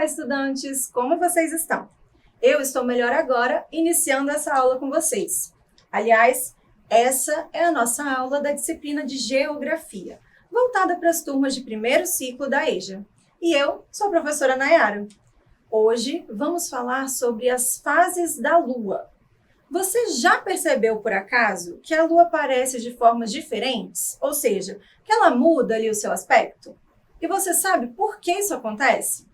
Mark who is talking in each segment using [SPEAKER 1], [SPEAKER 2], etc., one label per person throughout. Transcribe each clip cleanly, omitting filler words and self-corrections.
[SPEAKER 1] Olá, estudantes! Como vocês estão? Eu estou melhor agora, iniciando essa aula com vocês. Aliás, essa é a nossa aula da disciplina de Geografia, voltada para as turmas de primeiro ciclo da EJA. E eu sou a professora Nayara. Hoje vamos falar sobre as fases da Lua. Você já percebeu, por acaso, que a Lua aparece de formas diferentes? Ou seja, que ela muda ali o seu aspecto? E você sabe por que isso acontece?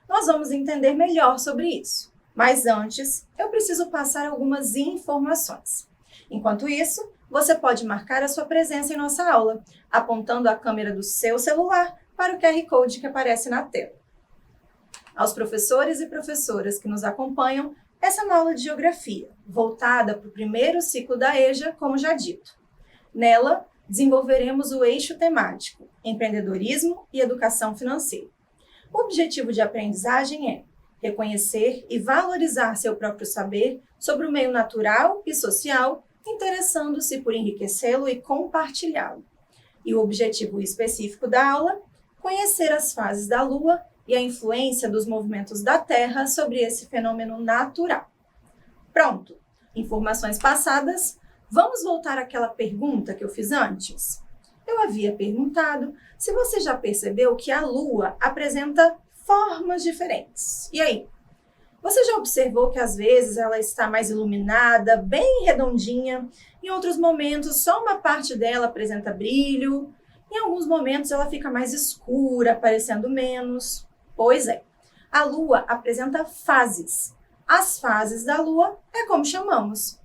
[SPEAKER 1] Nós vamos entender melhor sobre isso. Mas antes, eu preciso passar algumas informações. Enquanto isso, você pode marcar a sua presença em nossa aula, apontando a câmera do seu celular para o QR Code que aparece na tela. Aos professores e professoras que nos acompanham, essa é uma aula de Geografia, voltada para o primeiro ciclo da EJA, como já dito. Nela, desenvolveremos o eixo temático, empreendedorismo e educação financeira. O objetivo de aprendizagem é reconhecer e valorizar seu próprio saber sobre o meio natural e social, interessando-se por enriquecê-lo e compartilhá-lo. E o objetivo específico da aula, conhecer as fases da Lua e a influência dos movimentos da Terra sobre esse fenômeno natural. Pronto! Informações passadas, vamos voltar àquela pergunta que eu fiz antes? Eu havia perguntado se você já percebeu que a Lua apresenta formas diferentes. E aí? Você já observou que às vezes ela está mais iluminada, bem redondinha, em outros momentos só uma parte dela apresenta brilho, em alguns momentos ela fica mais escura, aparecendo menos? Pois é, a Lua apresenta fases. As fases da Lua é como chamamos.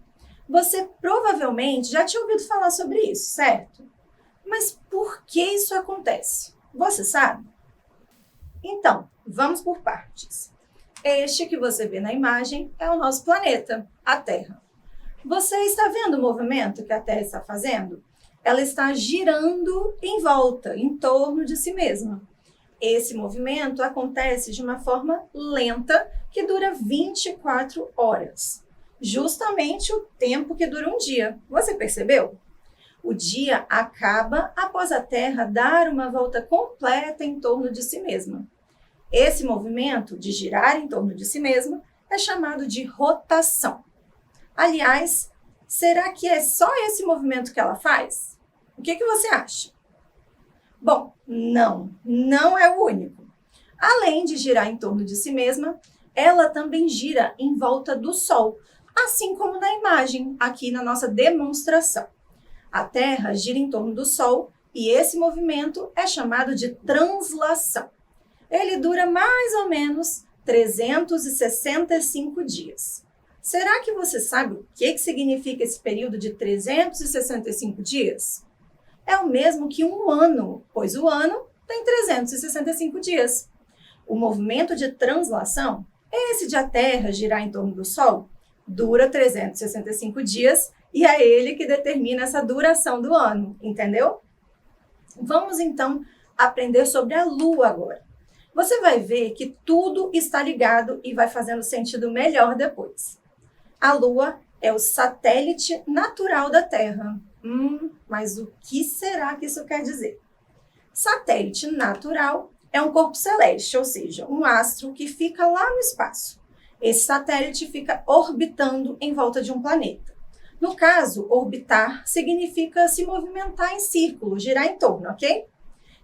[SPEAKER 1] Você provavelmente já tinha ouvido falar sobre isso, certo? Mas por que isso acontece? Você sabe? Então, vamos por partes. Este que você vê na imagem é o nosso planeta, a Terra. Você está vendo o movimento que a Terra está fazendo? Ela está girando em volta, em torno de si mesma. Esse movimento acontece de uma forma lenta que dura 24 horas. Justamente o tempo que dura um dia. Você percebeu? O dia acaba após a Terra dar uma volta completa em torno de si mesma. Esse movimento de girar em torno de si mesma é chamado de rotação. Aliás, será que é só esse movimento que ela faz? O que você acha? Bom, não é o único. Além de girar em torno de si mesma, ela também gira em volta do Sol, assim como na imagem, aqui na nossa demonstração. A Terra gira em torno do Sol e esse movimento é chamado de translação. Ele dura mais ou menos 365 dias. Será que você sabe o que significa esse período de 365 dias? É o mesmo que um ano, pois o ano tem 365 dias. O movimento de translação, esse de a Terra girar em torno do Sol, dura 365 dias e é ele que determina essa duração do ano, entendeu? Vamos então aprender sobre a Lua agora. Você vai ver que tudo está ligado e vai fazendo sentido melhor depois. A Lua é o satélite natural da Terra. Mas o que será que isso quer dizer? Satélite natural é um corpo celeste, ou seja, um astro que fica lá no espaço. Esse satélite fica orbitando em volta de um planeta. No caso, orbitar significa se movimentar em círculo, girar em torno, ok?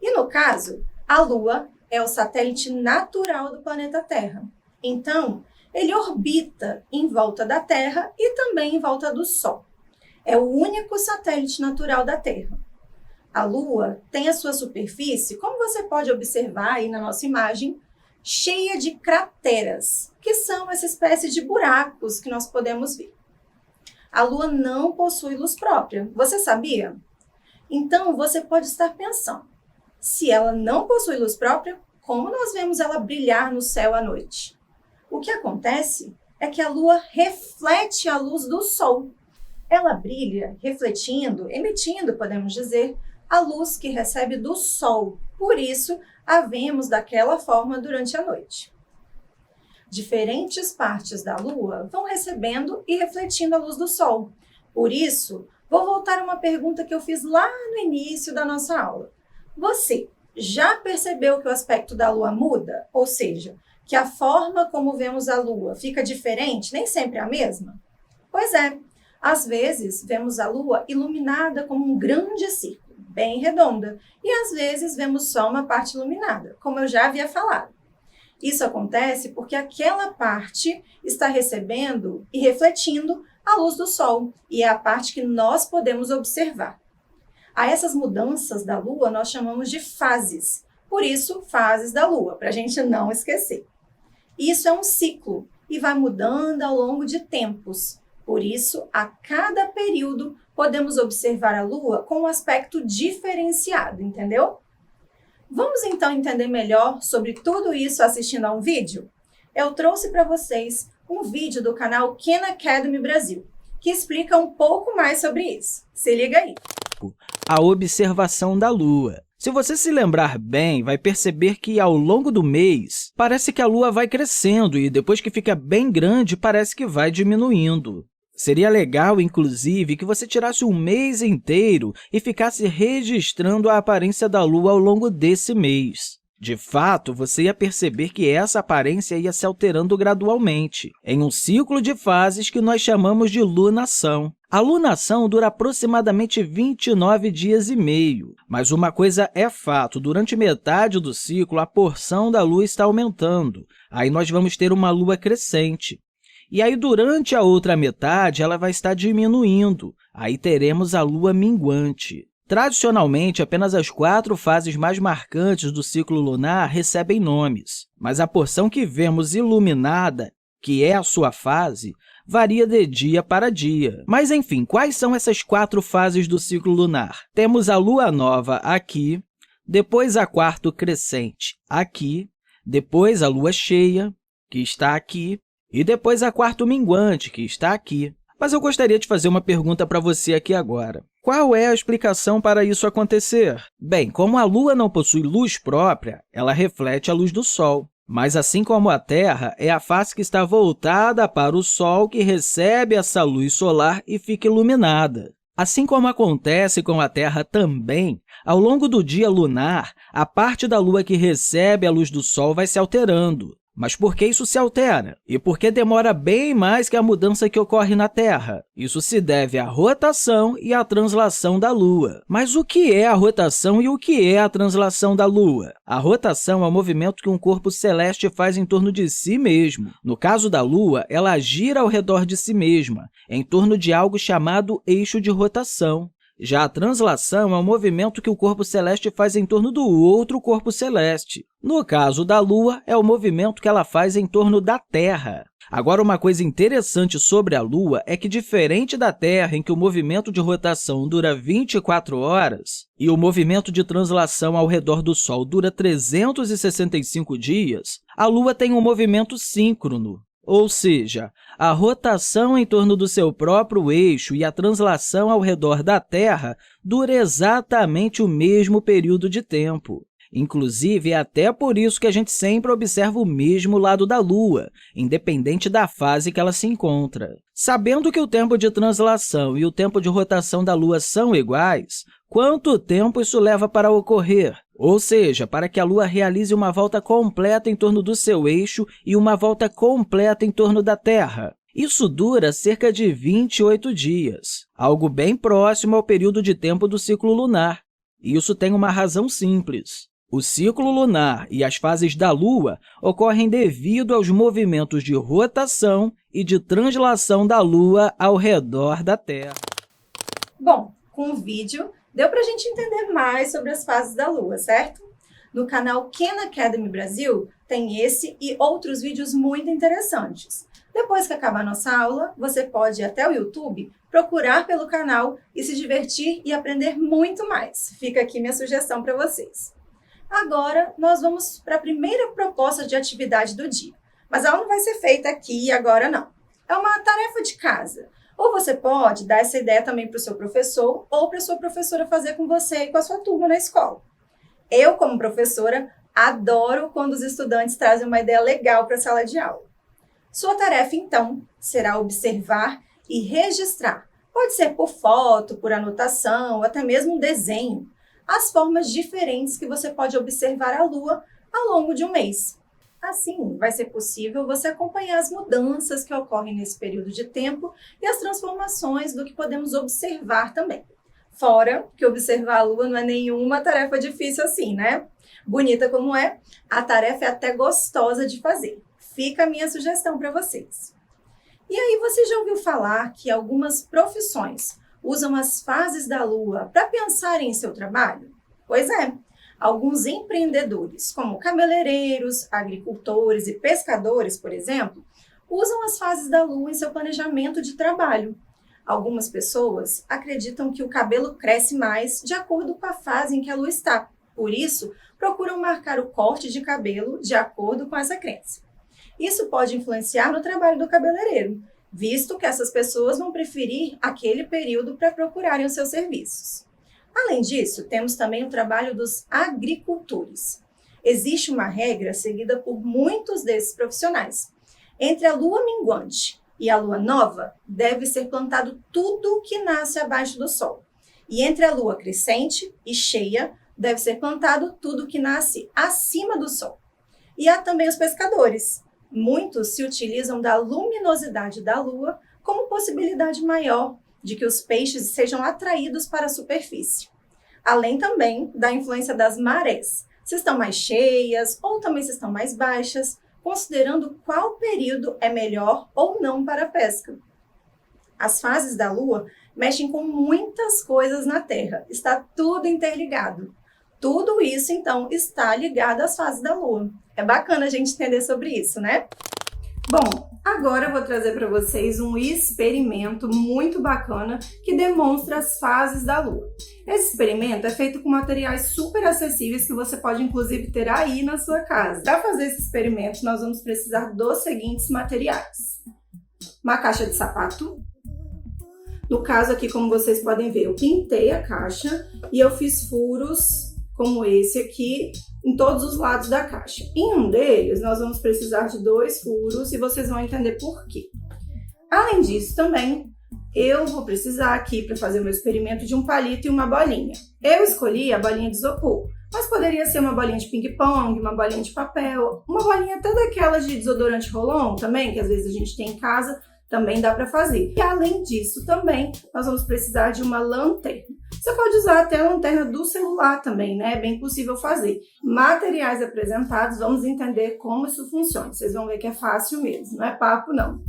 [SPEAKER 1] E no caso, a Lua é o satélite natural do planeta Terra. Então, ele orbita em volta da Terra e também em volta do Sol. É o único satélite natural da Terra. A Lua tem a sua superfície, como você pode observar aí na nossa imagem, cheia de crateras, que são essa espécie de buracos que nós podemos ver. A Lua não possui luz própria, você sabia? Então, você pode estar pensando, se ela não possui luz própria, como nós vemos ela brilhar no céu à noite? O que acontece é que a Lua reflete a luz do Sol. Ela brilha refletindo, emitindo, podemos dizer, a luz que recebe do Sol. Por isso, a vemos daquela forma durante a noite. Diferentes partes da Lua vão recebendo e refletindo a luz do Sol. Por isso, vou voltar a uma pergunta que eu fiz lá no início da nossa aula. Você já percebeu que o aspecto da Lua muda? Ou seja, que a forma como vemos a Lua fica diferente, nem sempre é a mesma? Pois é, às vezes vemos a Lua iluminada como um grande círculo, bem redonda, e às vezes vemos só uma parte iluminada, como eu já havia falado. Isso acontece porque aquela parte está recebendo e refletindo a luz do Sol, e é a parte que nós podemos observar. A essas mudanças da Lua nós chamamos de fases, por isso fases da Lua, para a gente não esquecer. Isso é um ciclo e vai mudando ao longo de tempos. Por isso, a cada período, podemos observar a Lua com um aspecto diferenciado, entendeu? Vamos então entender melhor sobre tudo isso assistindo a um vídeo? Eu trouxe para vocês um vídeo do canal Khan Academy Brasil, que explica um pouco mais sobre isso. Se liga aí!
[SPEAKER 2] A observação da Lua. Se você se lembrar bem, vai perceber que, ao longo do mês, parece que a Lua vai crescendo e, depois que fica bem grande, parece que vai diminuindo. Seria legal, inclusive, que você tirasse um mês inteiro e ficasse registrando a aparência da Lua ao longo desse mês. De fato, você ia perceber que essa aparência ia se alterando gradualmente, em um ciclo de fases que nós chamamos de lunação. A lunação dura aproximadamente 29 dias e meio, mas uma coisa é fato, durante metade do ciclo, a porção da Lua está aumentando. Aí nós vamos ter uma Lua crescente. E aí, durante a outra metade, ela vai estar diminuindo. Aí teremos a Lua minguante. Tradicionalmente, apenas as 4 fases mais marcantes do ciclo lunar recebem nomes, mas a porção que vemos iluminada, que é a sua fase, varia de dia para dia. Mas, enfim, quais são essas 4 fases do ciclo lunar? Temos a Lua nova aqui, depois a quarto crescente aqui, depois a Lua cheia, que está aqui, e depois a quarto minguante, que está aqui. Mas eu gostaria de fazer uma pergunta para você aqui agora. Qual é a explicação para isso acontecer? Bem, como a Lua não possui luz própria, ela reflete a luz do Sol. Mas, assim como a Terra, é a face que está voltada para o Sol que recebe essa luz solar e fica iluminada. Assim como acontece com a Terra também, ao longo do dia lunar, a parte da Lua que recebe a luz do Sol vai se alterando. Mas por que isso se altera? E por que demora bem mais que a mudança que ocorre na Terra? Isso se deve à rotação e à translação da Lua. Mas o que é a rotação e o que é a translação da Lua? A rotação é o movimento que um corpo celeste faz em torno de si mesmo. No caso da Lua, ela gira ao redor de si mesma, em torno de algo chamado eixo de rotação. Já a translação é o movimento que o corpo celeste faz em torno do outro corpo celeste. No caso da Lua, é o movimento que ela faz em torno da Terra. Agora, uma coisa interessante sobre a Lua é que, diferente da Terra, em que o movimento de rotação dura 24 horas e o movimento de translação ao redor do Sol dura 365 dias, a Lua tem um movimento síncrono. Ou seja, a rotação em torno do seu próprio eixo e a translação ao redor da Terra dura exatamente o mesmo período de tempo. Inclusive, é até por isso que a gente sempre observa o mesmo lado da Lua, independente da fase que ela se encontra. Sabendo que o tempo de translação e o tempo de rotação da Lua são iguais, quanto tempo isso leva para ocorrer? Ou seja, para que a Lua realize uma volta completa em torno do seu eixo e uma volta completa em torno da Terra. Isso dura cerca de 28 dias, algo bem próximo ao período de tempo do ciclo lunar. E isso tem uma razão simples. O ciclo lunar e as fases da Lua ocorrem devido aos movimentos de rotação e de translação da Lua ao redor da Terra.
[SPEAKER 1] Bom, com o vídeo, deu para a gente entender mais sobre as fases da Lua, certo? No canal Khan Academy Brasil, tem esse e outros vídeos muito interessantes. Depois que acabar nossa aula, você pode ir até o YouTube, procurar pelo canal e se divertir e aprender muito mais. Fica aqui minha sugestão para vocês. Agora, nós vamos para a primeira proposta de atividade do dia. Mas ela não vai ser feita aqui e agora, não. É uma tarefa de casa. Ou você pode dar essa ideia também para o seu professor ou para a sua professora fazer com você e com a sua turma na escola. Eu, como professora, adoro quando os estudantes trazem uma ideia legal para a sala de aula. Sua tarefa, então, será observar e registrar. Pode ser por foto, por anotação, ou até mesmo um desenho. As formas diferentes que você pode observar a Lua ao longo de um mês. Assim, vai ser possível você acompanhar as mudanças que ocorrem nesse período de tempo e as transformações do que podemos observar também. Fora que observar a Lua não é nenhuma tarefa difícil assim, né? Bonita como é, a tarefa é até gostosa de fazer. Fica a minha sugestão para vocês. E aí, você já ouviu falar que algumas profissões usam as fases da Lua para pensar em seu trabalho? Pois é, alguns empreendedores, como cabeleireiros, agricultores e pescadores, por exemplo, usam as fases da Lua em seu planejamento de trabalho. Algumas pessoas acreditam que o cabelo cresce mais de acordo com a fase em que a Lua está. Por isso, procuram marcar o corte de cabelo de acordo com essa crença. Isso pode influenciar no trabalho do cabeleireiro, visto que essas pessoas vão preferir aquele período para procurarem os seus serviços. Além disso, temos também o trabalho dos agricultores. Existe uma regra seguida por muitos desses profissionais. Entre a lua minguante e a lua nova, deve ser plantado tudo que nasce abaixo do sol. E entre a lua crescente e cheia, deve ser plantado tudo que nasce acima do sol. E há também os pescadores. Muitos se utilizam da luminosidade da lua como possibilidade maior de que os peixes sejam atraídos para a superfície. Além também da influência das marés, se estão mais cheias ou também se estão mais baixas, considerando qual período é melhor ou não para a pesca. As fases da Lua mexem com muitas coisas na Terra, está tudo interligado. Tudo isso, então, está ligado às fases da Lua. É bacana a gente entender sobre isso, né? Bom, agora eu vou trazer para vocês um experimento muito bacana que demonstra as fases da Lua. Esse experimento é feito com materiais super acessíveis que você pode inclusive ter aí na sua casa. Para fazer esse experimento, nós vamos precisar dos seguintes materiais. Uma caixa de sapato. No caso aqui, como vocês podem ver, eu pintei a caixa e eu fiz furos como esse aqui em todos os lados da caixa. Em um deles, nós vamos precisar de 2 furos e vocês vão entender por quê. Além disso, também, eu vou precisar aqui, para fazer o meu experimento, de um palito e uma bolinha. Eu escolhi a bolinha de isopor, mas poderia ser uma bolinha de ping-pong, uma bolinha de papel, uma bolinha até daquelas de desodorante roll-on também, que às vezes a gente tem em casa, também dá para fazer. E além disso também, nós vamos precisar de uma lanterna. Você pode usar até a lanterna do celular também, né? É bem possível fazer. Materiais apresentados, vamos entender como isso funciona. Vocês vão ver que é fácil mesmo, não é papo não.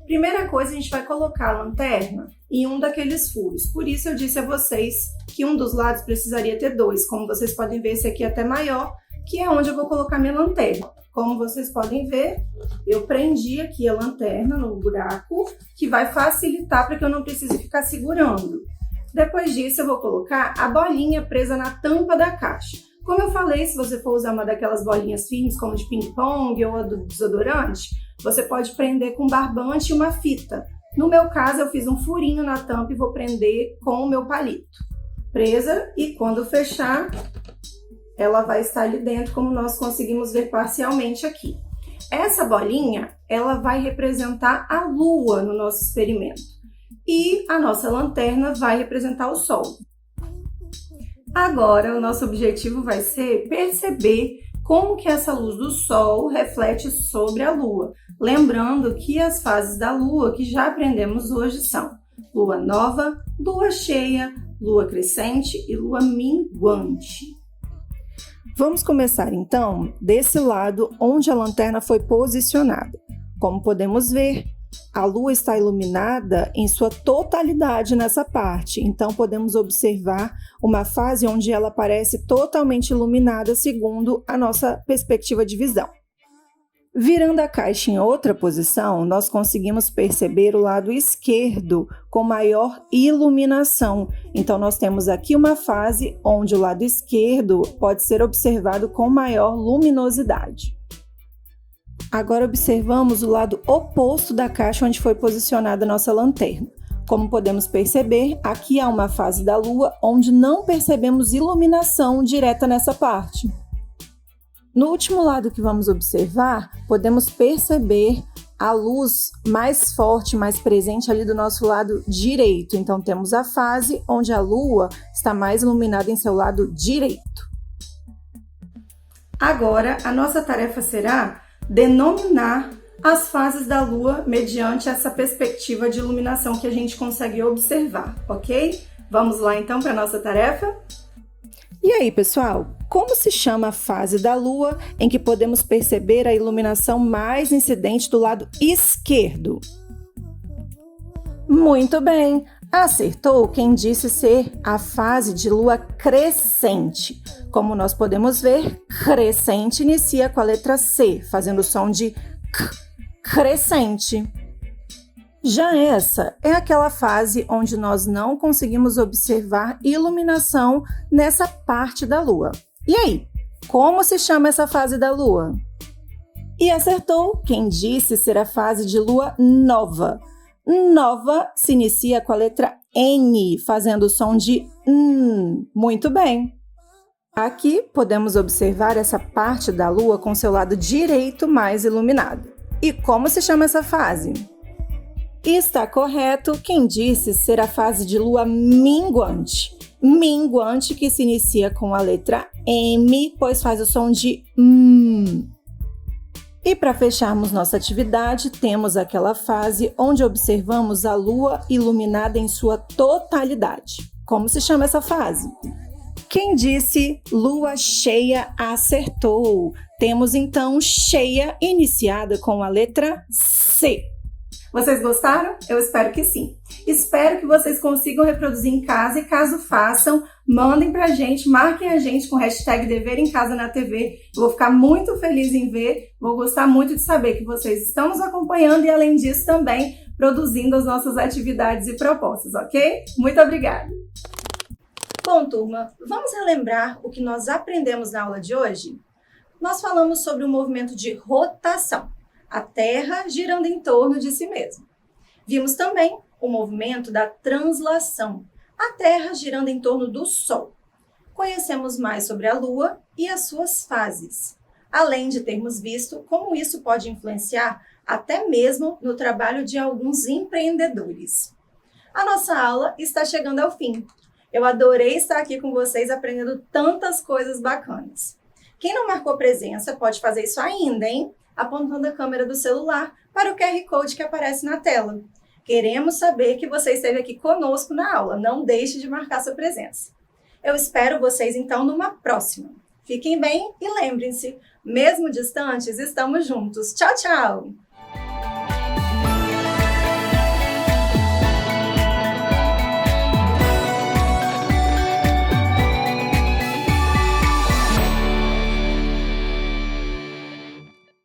[SPEAKER 1] Primeira coisa, a gente vai colocar a lanterna em um daqueles furos. Por isso eu disse a vocês que um dos lados precisaria ter 2. Como vocês podem ver, esse aqui é até maior, que é onde eu vou colocar minha lanterna. Como vocês podem ver, eu prendi aqui a lanterna no buraco, que vai facilitar para que eu não precise ficar segurando. Depois disso, eu vou colocar a bolinha presa na tampa da caixa. Como eu falei, se você for usar uma daquelas bolinhas firmes, como de ping-pong ou a do desodorante, você pode prender com barbante e uma fita. No meu caso, eu fiz um furinho na tampa e vou prender com o meu palito. Presa, e quando fechar, ela vai estar ali dentro, como nós conseguimos ver parcialmente aqui. Essa bolinha, ela vai representar a Lua no nosso experimento. E a nossa lanterna vai representar o Sol. Agora, o nosso objetivo vai ser perceber como que essa luz do Sol reflete sobre a Lua. Lembrando que as fases da Lua que já aprendemos hoje são Lua nova, Lua cheia, Lua crescente e Lua minguante. Vamos começar então desse lado onde a lanterna foi posicionada. Como podemos ver, a Lua está iluminada em sua totalidade nessa parte, então podemos observar uma fase onde ela parece totalmente iluminada segundo a nossa perspectiva de visão. Virando a caixa em outra posição, nós conseguimos perceber o lado esquerdo com maior iluminação. Então, nós temos aqui uma fase onde o lado esquerdo pode ser observado com maior luminosidade. Agora observamos o lado oposto da caixa onde foi posicionada a nossa lanterna. Como podemos perceber, aqui há uma fase da Lua onde não percebemos iluminação direta nessa parte. No último lado que vamos observar, podemos perceber a luz mais forte, mais presente ali do nosso lado direito. Então, temos a fase onde a Lua está mais iluminada em seu lado direito. Agora, a nossa tarefa será denominar as fases da Lua mediante essa perspectiva de iluminação que a gente consegue observar, ok? Vamos lá então para a nossa tarefa? E aí, pessoal, como se chama a fase da Lua em que podemos perceber a iluminação mais incidente do lado esquerdo? Muito bem! Acertou quem disse ser a fase de lua crescente. Como nós podemos ver, crescente inicia com a letra C, fazendo o som de C, crescente. Já essa é aquela fase onde nós não conseguimos observar iluminação nessa parte da lua. E aí, como se chama essa fase da lua? E acertou quem disse ser a fase de lua nova. Nova se inicia com a letra N, fazendo o som de N. Muito bem! Aqui podemos observar essa parte da Lua com seu lado direito mais iluminado. E como se chama essa fase? Está correto quem disse ser a fase de Lua minguante. Minguante que se inicia com a letra M, pois faz o som de M. E para fecharmos nossa atividade, temos aquela fase onde observamos a Lua iluminada em sua totalidade. Como se chama essa fase? Quem disse Lua cheia acertou. Temos então cheia iniciada com a letra C. Vocês gostaram? Eu espero que sim. Espero que vocês consigam reproduzir em casa e caso façam, mandem pra gente, marquem a gente com o hashtag Dever em Casa na TV. Eu vou ficar muito feliz em ver, vou gostar muito de saber que vocês estão nos acompanhando e além disso também produzindo as nossas atividades e propostas, ok? Muito obrigada! Bom, turma, vamos relembrar o que nós aprendemos na aula de hoje? Nós falamos sobre o movimento de rotação. A Terra girando em torno de si mesma. Vimos também o movimento da translação, a Terra girando em torno do Sol. Conhecemos mais sobre a Lua e as suas fases, além de termos visto como isso pode influenciar até mesmo no trabalho de alguns empreendedores. A nossa aula está chegando ao fim. Eu adorei estar aqui com vocês aprendendo tantas coisas bacanas. Quem não marcou presença pode fazer isso ainda, hein? Apontando a câmera do celular para o QR Code que aparece na tela. Queremos saber que você esteve aqui conosco na aula. Não deixe de marcar sua presença. Eu espero vocês, então, numa próxima. Fiquem bem e lembrem-se, mesmo distantes, estamos juntos. Tchau, tchau!